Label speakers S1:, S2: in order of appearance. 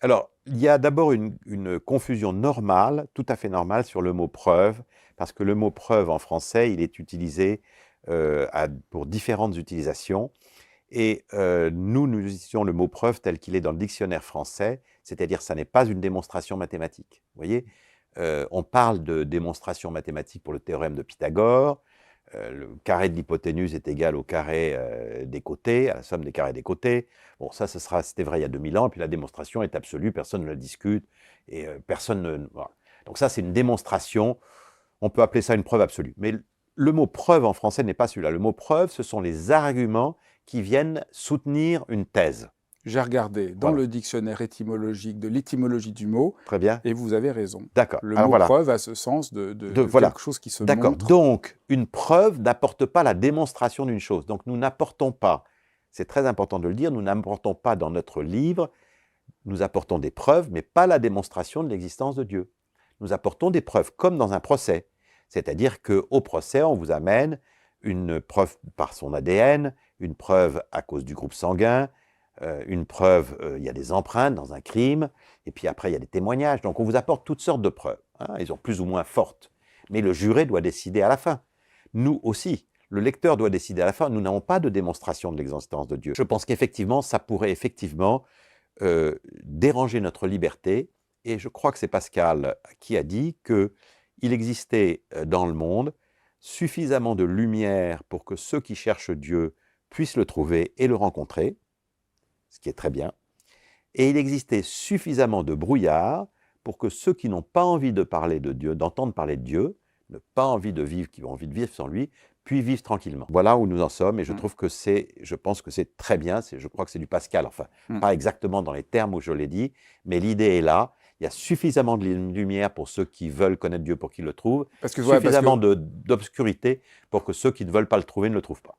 S1: Alors, il y a d'abord une confusion normale, tout à fait normale, sur le mot preuve, parce que le mot preuve en français, il est utilisé pour différentes utilisations. Et nous utilisons le mot preuve tel qu'il est dans le dictionnaire français, c'est-à-dire ça n'est pas une démonstration mathématique. Vous voyez, on parle de démonstration mathématique pour le théorème de Pythagore. Le carré de l'hypoténuse est égal au carré des côtés, à la somme des carrés des côtés. Bon, ça, c'était vrai il y a 2000 ans, et puis la démonstration est absolue, personne ne la discute, et personne ne... Voilà. Donc ça, c'est une démonstration, on peut appeler ça une preuve absolue. Mais le mot preuve en français n'est pas celui-là. Le mot preuve, ce sont les arguments qui viennent soutenir une thèse.
S2: J'ai regardé dans
S1: Voilà.
S2: le dictionnaire étymologique de l'étymologie du mot,
S1: Très bien.
S2: et vous avez raison.
S1: D'accord.
S2: Le
S1: Alors
S2: mot
S1: voilà.
S2: preuve a ce sens de
S1: Voilà.
S2: quelque chose qui se
S1: D'accord.
S2: montre.
S1: Donc, une preuve n'apporte pas la démonstration d'une chose. Donc, nous n'apportons pas, c'est très important de le dire, nous n'apportons pas dans notre livre, nous apportons des preuves, mais pas la démonstration de l'existence de Dieu. Nous apportons des preuves, comme dans un procès. C'est-à-dire qu'au procès, on vous amène une preuve par son ADN, une preuve à cause du groupe sanguin, une preuve, il y a des empreintes dans un crime, et puis après, il y a des témoignages. Donc, on vous apporte toutes sortes de preuves. Hein, elles sont plus ou moins fortes. Mais le juré doit décider à la fin. Nous aussi, le lecteur doit décider à la fin. Nous n'avons pas de démonstration de l'existence de Dieu. Je pense qu'effectivement, ça pourrait effectivement déranger notre liberté. Et je crois que c'est Pascal qui a dit qu'il existait dans le monde suffisamment de lumière pour que ceux qui cherchent Dieu puissent le trouver et le rencontrer, ce qui est très bien. Et il existait suffisamment de brouillard pour que ceux qui n'ont pas envie de parler de Dieu, d'entendre parler de Dieu, n'ont pas envie de vivre, qui ont envie de vivre sans lui, puissent vivre tranquillement. Voilà où nous en sommes, et je trouve que je pense que c'est très bien, je crois que c'est du Pascal, enfin, pas exactement dans les termes où je l'ai dit, mais l'idée est là. Il y a suffisamment de lumière pour ceux qui veulent connaître Dieu pour qu'ils le trouvent,
S2: Parce que,
S1: suffisamment d'obscurité pour que ceux qui ne veulent pas le trouver ne le trouvent pas.